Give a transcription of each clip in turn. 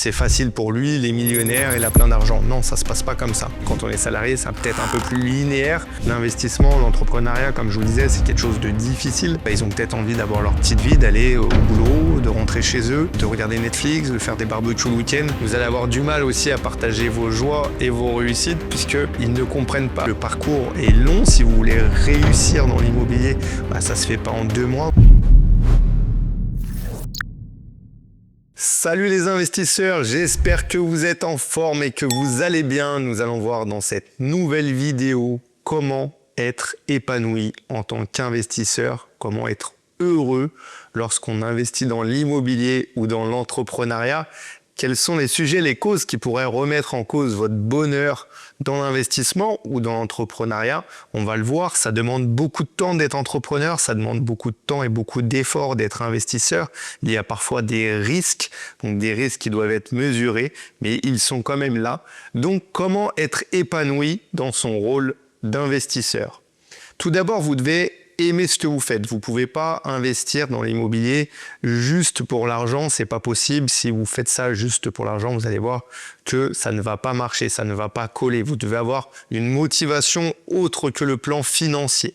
c'est facile pour lui, il est millionnaire, il a plein d'argent. Non, ça se passe pas comme ça. Quand on est salarié, c'est peut-être un peu plus linéaire. L'investissement, l'entrepreneuriat, comme je vous disais, c'est quelque chose de difficile. Ils ont peut-être envie d'avoir leur petite vie, d'aller au boulot, de rentrer chez eux, de regarder Netflix, de faire des barbecues le week-end. Vous allez avoir du mal aussi à partager vos joies et vos réussites puisqu'ils ne comprennent pas. Le parcours est long. Si vous voulez réussir dans l'immobilier, ça se fait pas en 2 mois. Salut les investisseurs, j'espère que vous êtes en forme et que vous allez bien. Nous allons voir dans cette nouvelle vidéo comment être épanoui en tant qu'investisseur, comment être heureux lorsqu'on investit dans l'immobilier ou dans l'entrepreneuriat. Quels sont les sujets, les causes qui pourraient remettre en cause votre bonheur dans l'investissement ou dans l'entrepreneuriat? On va le voir, ça demande beaucoup de temps d'être entrepreneur, ça demande beaucoup de temps et beaucoup d'efforts d'être investisseur. Il y a parfois des risques, donc des risques qui doivent être mesurés, mais ils sont quand même là. Donc comment être épanoui dans son rôle d'investisseur? Tout d'abord, vous devez aimer ce que vous faites. Vous pouvez pas investir dans l'immobilier juste pour l'argent, c'est pas possible. Si vous faites ça juste pour l'argent, vous allez voir que ça ne va pas marcher, ça ne va pas coller. Vous devez avoir une motivation autre que le plan financier.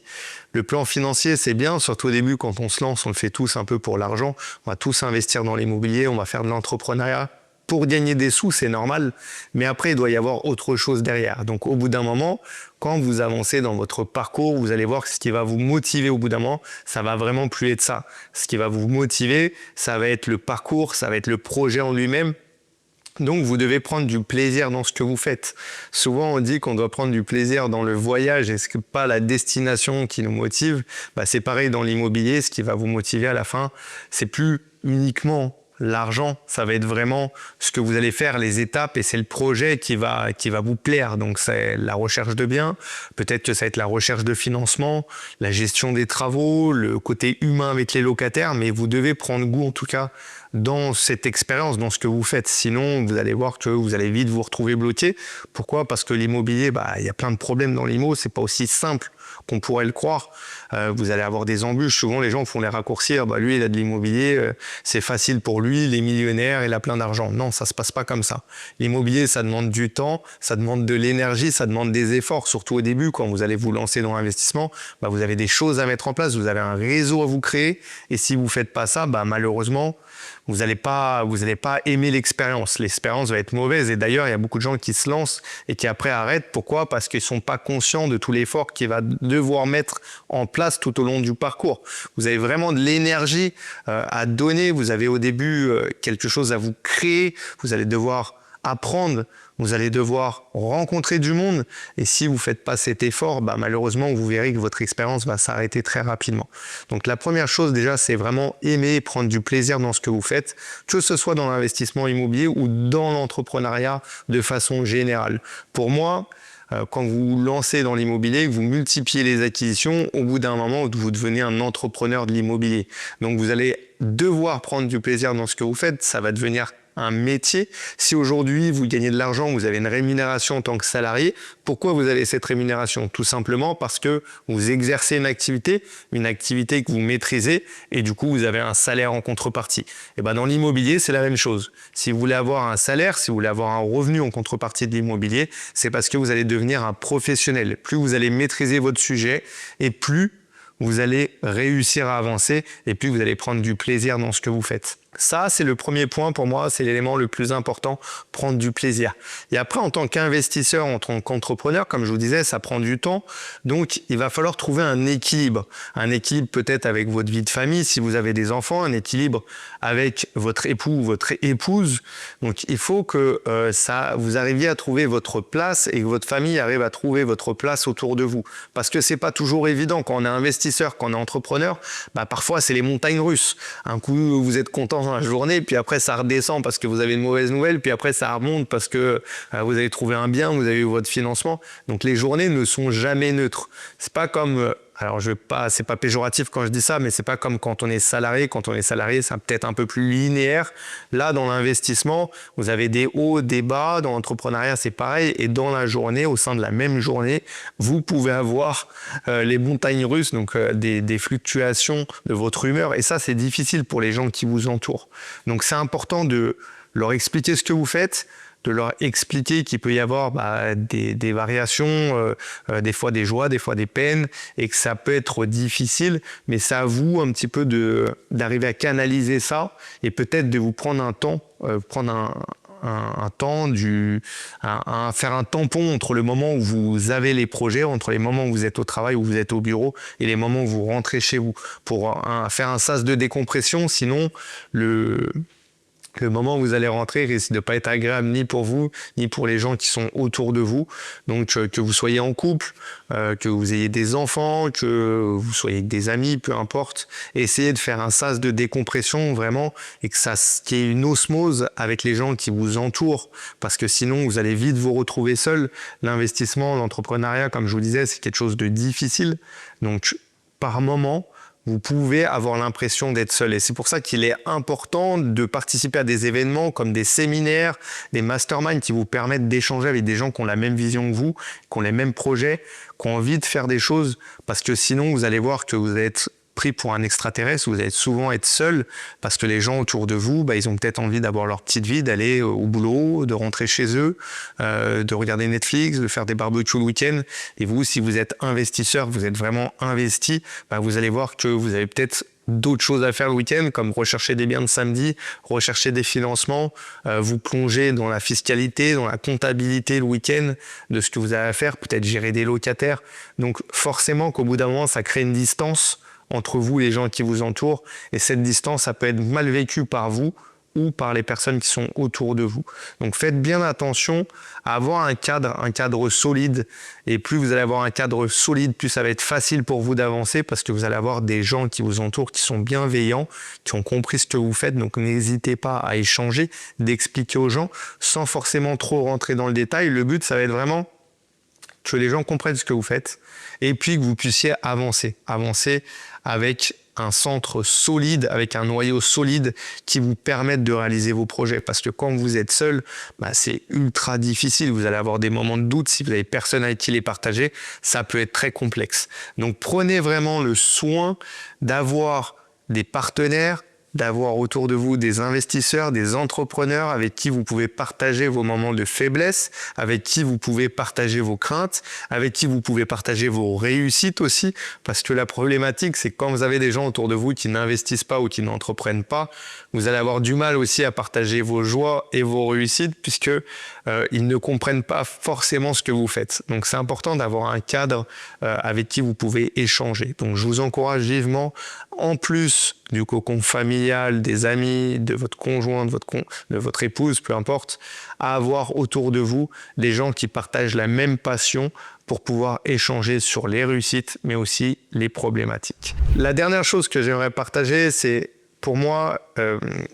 Le plan financier, c'est bien, surtout au début, quand on se lance, on le fait tous un peu pour l'argent. On va tous investir dans l'immobilier, on va faire de l'entrepreneuriat. Pour gagner des sous, c'est normal, mais après, il doit y avoir autre chose derrière. Donc, au bout d'un moment, quand vous avancez dans votre parcours, vous allez voir que ce qui va vous motiver au bout d'un moment, ça va vraiment plus être ça. Ce qui va vous motiver, ça va être le parcours, ça va être le projet en lui-même. Donc, vous devez prendre du plaisir dans ce que vous faites. Souvent, on dit qu'on doit prendre du plaisir dans le voyage et ce n'est pas la destination qui nous motive. C'est pareil dans l'immobilier, ce qui va vous motiver à la fin, c'est plus uniquement l'argent, ça va être vraiment ce que vous allez faire, les étapes, et c'est le projet qui va vous plaire. Donc c'est la recherche de biens, peut-être que ça va être la recherche de financement, la gestion des travaux, le côté humain avec les locataires, mais vous devez prendre goût en tout cas dans cette expérience, dans ce que vous faites. Sinon, vous allez voir que vous allez vite vous retrouver bloqué. Pourquoi? Parce que l'immobilier, il y a plein de problèmes dans l'IMO, c'est pas aussi simple qu'on pourrait le croire. Vous allez avoir des embûches. Souvent, les gens font les raccourcir. Lui, il a de l'immobilier, c'est facile pour lui, il est millionnaire, il a plein d'argent. Non, ça se passe pas comme ça. L'immobilier, ça demande du temps, ça demande de l'énergie, ça demande des efforts, surtout au début, quand vous allez vous lancer dans l'investissement. Vous avez des choses à mettre en place, vous avez un réseau à vous créer. Et si vous faites pas ça, malheureusement, vous n'allez pas aimer l'expérience. L'expérience va être mauvaise. Et d'ailleurs, il y a beaucoup de gens qui se lancent et qui après arrêtent. Pourquoi? Parce qu'ils ne sont pas conscients de tout l'effort qu'ils vont devoir mettre en place tout au long du parcours. Vous avez vraiment de l'énergie à donner. Vous avez au début quelque chose à vous créer. Vous allez devoir apprendre. Vous allez devoir rencontrer du monde. Et si vous ne faites pas cet effort, malheureusement, vous verrez que votre expérience va s'arrêter très rapidement. Donc la première chose déjà, c'est vraiment aimer et prendre du plaisir dans ce que vous faites, que ce soit dans l'investissement immobilier ou dans l'entrepreneuriat de façon générale. Pour moi, quand vous vous lancez dans l'immobilier, que vous multipliez les acquisitions, au bout d'un moment, vous devenez un entrepreneur de l'immobilier. Donc vous allez devoir prendre du plaisir dans ce que vous faites. Ça va devenir un métier. Si aujourd'hui vous gagnez de l'argent, vous avez une rémunération en tant que salarié, pourquoi vous avez cette rémunération? Tout simplement parce que vous exercez une activité que vous maîtrisez et du coup vous avez un salaire en contrepartie. Et dans l'immobilier, c'est la même chose. Si vous voulez avoir un salaire, si vous voulez avoir un revenu en contrepartie de l'immobilier, c'est parce que vous allez devenir un professionnel. Plus vous allez maîtriser votre sujet et plus vous allez réussir à avancer et plus vous allez prendre du plaisir dans ce que vous faites. Ça, c'est le premier point pour moi, c'est l'élément le plus important, prendre du plaisir. Et après, en tant qu'investisseur, en tant qu'entrepreneur, comme je vous disais, ça prend du temps. Donc, il va falloir trouver un équilibre. Un équilibre peut-être avec votre vie de famille, si vous avez des enfants, un équilibre avec votre époux ou votre épouse. Donc, il faut que vous arriviez à trouver votre place et que votre famille arrive à trouver votre place autour de vous. Parce que c'est pas toujours évident. Quand on est investisseur, quand on est entrepreneur, parfois, c'est les montagnes russes. Un coup, vous êtes content dans la journée, puis après ça redescend parce que vous avez une mauvaise nouvelle, puis après ça remonte parce que vous avez trouvé un bien, vous avez eu votre financement. Donc les journées ne sont jamais neutres. C'est pas comme alors c'est pas péjoratif quand je dis ça, mais c'est pas comme quand on est salarié. Quand on est salarié, c'est peut-être un peu plus linéaire. Là, dans l'investissement, vous avez des hauts, des bas. Dans l'entrepreneuriat, c'est pareil. Et dans la journée, au sein de la même journée, vous pouvez avoir les montagnes russes, donc des fluctuations de votre humeur. Et ça, c'est difficile pour les gens qui vous entourent. Donc, c'est important de leur expliquer ce que vous faites, de leur expliquer qu'il peut y avoir des variations, des fois des joies, des fois des peines, et que ça peut être difficile, mais c'est à vous un petit peu d'arriver à canaliser ça et peut-être de vous prendre un temps, faire un tampon entre le moment où vous avez les projets, entre les moments où vous êtes au travail, où vous êtes au bureau, et les moments où vous rentrez chez vous, pour faire un sas de décompression. Sinon, le moment où vous allez rentrer risque de ne pas être agréable ni pour vous, ni pour les gens qui sont autour de vous. Donc, que vous soyez en couple, que vous ayez des enfants, que vous soyez avec des amis, peu importe. Essayez de faire un sas de décompression vraiment et qu'il y ait une osmose avec les gens qui vous entourent. Parce que sinon, vous allez vite vous retrouver seul. L'investissement, l'entrepreneuriat, comme je vous disais, c'est quelque chose de difficile. Donc, par moment, vous pouvez avoir l'impression d'être seul. Et c'est pour ça qu'il est important de participer à des événements comme des séminaires, des masterminds qui vous permettent d'échanger avec des gens qui ont la même vision que vous, qui ont les mêmes projets, qui ont envie de faire des choses. Parce que sinon, vous allez voir que vous allez être pris pour un extraterrestre, vous allez souvent être seul parce que les gens autour de vous, ils ont peut-être envie d'avoir leur petite vie, d'aller au boulot, de rentrer chez eux, de regarder Netflix, de faire des barbecues le week-end. Et vous, si vous êtes investisseur, vous êtes vraiment investi, vous allez voir que vous avez peut-être d'autres choses à faire le week-end, comme rechercher des biens de samedi, rechercher des financements, vous plonger dans la fiscalité, dans la comptabilité le week-end de ce que vous avez à faire, peut-être gérer des locataires. Donc forcément qu'au bout d'un moment, ça crée une distance entre vous et les gens qui vous entourent. Et cette distance, ça peut être mal vécu par vous ou par les personnes qui sont autour de vous. Donc faites bien attention à avoir un cadre solide. Et plus vous allez avoir un cadre solide, plus ça va être facile pour vous d'avancer parce que vous allez avoir des gens qui vous entourent, qui sont bienveillants, qui ont compris ce que vous faites. Donc n'hésitez pas à échanger, d'expliquer aux gens sans forcément trop rentrer dans le détail. Le but, ça va être vraiment que les gens comprennent ce que vous faites et puis que vous puissiez avancer avec un centre solide, avec un noyau solide qui vous permette de réaliser vos projets. Parce que quand vous êtes seul, c'est ultra difficile. Vous allez avoir des moments de doute. Si vous n'avez personne avec qui les partager, ça peut être très complexe. Donc prenez vraiment le soin d'avoir des partenaires, d'avoir autour de vous des investisseurs, des entrepreneurs avec qui vous pouvez partager vos moments de faiblesse, avec qui vous pouvez partager vos craintes, avec qui vous pouvez partager vos réussites aussi. Parce que la problématique, c'est que quand vous avez des gens autour de vous qui n'investissent pas ou qui n'entreprennent pas, vous allez avoir du mal aussi à partager vos joies et vos réussites puisque ils ne comprennent pas forcément ce que vous faites. Donc c'est important d'avoir un cadre avec qui vous pouvez échanger. Donc je vous encourage vivement, en plus du cocon familial, des amis, de votre conjoint, de votre épouse, peu importe, à avoir autour de vous des gens qui partagent la même passion pour pouvoir échanger sur les réussites, mais aussi les problématiques. La dernière chose que j'aimerais partager, c'est pour moi,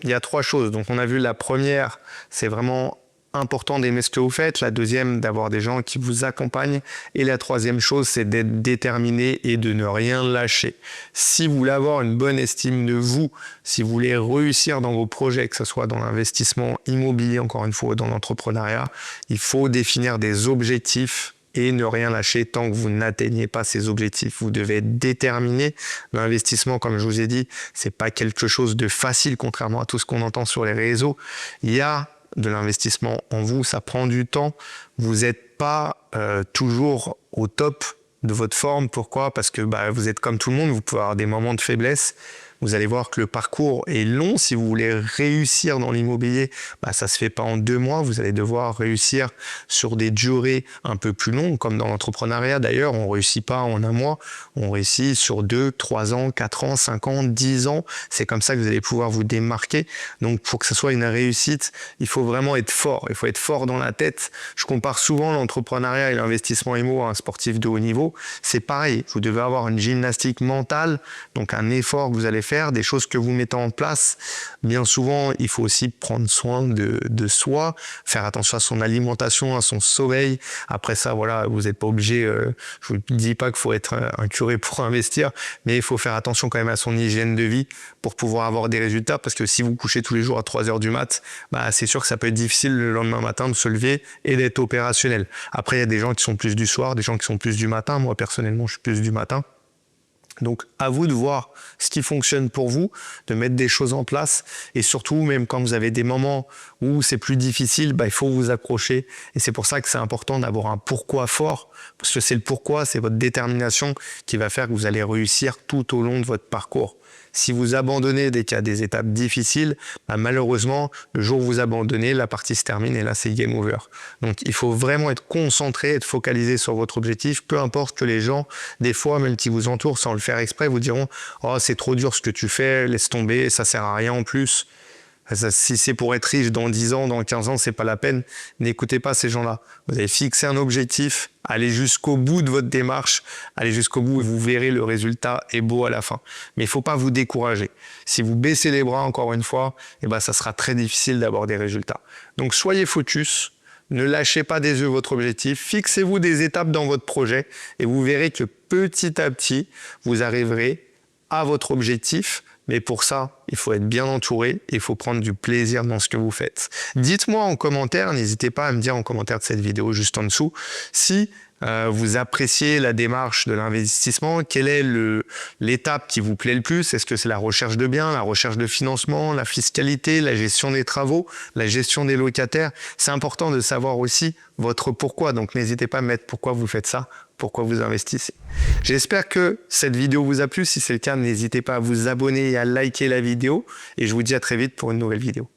il y a 3 choses. Donc on a vu la première, c'est vraiment important d'aimer ce que vous faites. La deuxième, d'avoir des gens qui vous accompagnent. Et la troisième chose, c'est d'être déterminé et de ne rien lâcher. Si vous voulez avoir une bonne estime de vous, si vous voulez réussir dans vos projets, que ce soit dans l'investissement immobilier, encore une fois, ou dans l'entrepreneuriat, il faut définir des objectifs et ne rien lâcher tant que vous n'atteignez pas ces objectifs. Vous devez être déterminé. L'investissement, comme je vous ai dit, c'est pas quelque chose de facile, contrairement à tout ce qu'on entend sur les réseaux. Il y a de l'investissement en vous, ça prend du temps. Vous n'êtes pas toujours au top de votre forme. Pourquoi? Parce que vous êtes comme tout le monde, vous pouvez avoir des moments de faiblesse. Vous allez voir que le parcours est long. Si vous voulez réussir dans l'immobilier, ça se fait pas en 2 mois. Vous allez devoir réussir sur des durées un peu plus longues, comme dans l'entrepreneuriat. D'ailleurs, on réussit pas en 1 mois. On réussit sur 2, 3 ans, 4 ans, 5 ans, 10 ans. C'est comme ça que vous allez pouvoir vous démarquer. Donc, pour que ce soit une réussite, il faut vraiment être fort. Il faut être fort dans la tête. Je compare souvent l'entrepreneuriat et l'investissement immo à un sportif de haut niveau. C'est pareil. Vous devez avoir une gymnastique mentale, donc un effort que vous allez faire, des choses que vous mettez en place. Bien souvent, il faut aussi prendre soin de soi, faire attention à son alimentation, à son sommeil. Après ça, voilà, vous n'êtes pas obligé, je vous dis pas qu'il faut être un curé pour investir, mais il faut faire attention quand même à son hygiène de vie pour pouvoir avoir des résultats, parce que si vous couchez tous les jours à 3 heures du mat, c'est sûr que ça peut être difficile le lendemain matin de se lever et d'être opérationnel. Après, il y a des gens qui sont plus du soir, des gens qui sont plus du matin. Moi, personnellement, je suis plus du matin. Donc, à vous de voir ce qui fonctionne pour vous, de mettre des choses en place. Et surtout, même quand vous avez des moments où c'est plus difficile, bah, il faut vous accrocher. Et c'est pour ça que c'est important d'avoir un pourquoi fort. Parce que c'est le pourquoi, c'est votre détermination qui va faire que vous allez réussir tout au long de votre parcours. Si vous abandonnez dès qu'il y a des étapes difficiles, bah malheureusement, le jour où vous abandonnez, la partie se termine et là, c'est game over. Donc, il faut vraiment être concentré, être focalisé sur votre objectif, peu importe que les gens, des fois, même qui vous entourent sans le faire exprès, vous diront « Oh, c'est trop dur ce que tu fais, laisse tomber, ça sert à rien en plus ». Si c'est pour être riche dans 10 ans, dans 15 ans, c'est pas la peine. N'écoutez pas ces gens-là. Vous avez fixé un objectif, allez jusqu'au bout de votre démarche, allez jusqu'au bout et vous verrez le résultat est beau à la fin. Mais il faut pas vous décourager. Si vous baissez les bras encore une fois, eh ben, ça sera très difficile d'avoir des résultats. Donc soyez focus. Ne lâchez pas des yeux votre objectif, fixez-vous des étapes dans votre projet et vous verrez que petit à petit, vous arriverez à votre objectif. Mais pour ça, il faut être bien entouré et il faut prendre du plaisir dans ce que vous faites. Dites-moi en commentaire, n'hésitez pas à me dire en commentaire de cette vidéo juste en dessous, si vous appréciez la démarche de l'investissement, quelle est l'étape qui vous plaît le plus? Est-ce que c'est la recherche de biens, la recherche de financement, la fiscalité, la gestion des travaux, la gestion des locataires? C'est important de savoir aussi votre pourquoi, donc n'hésitez pas à mettre pourquoi vous faites ça, pourquoi vous investissez. J'espère que cette vidéo vous a plu. Si c'est le cas, n'hésitez pas à vous abonner et à liker la vidéo. Et je vous dis à très vite pour une nouvelle vidéo.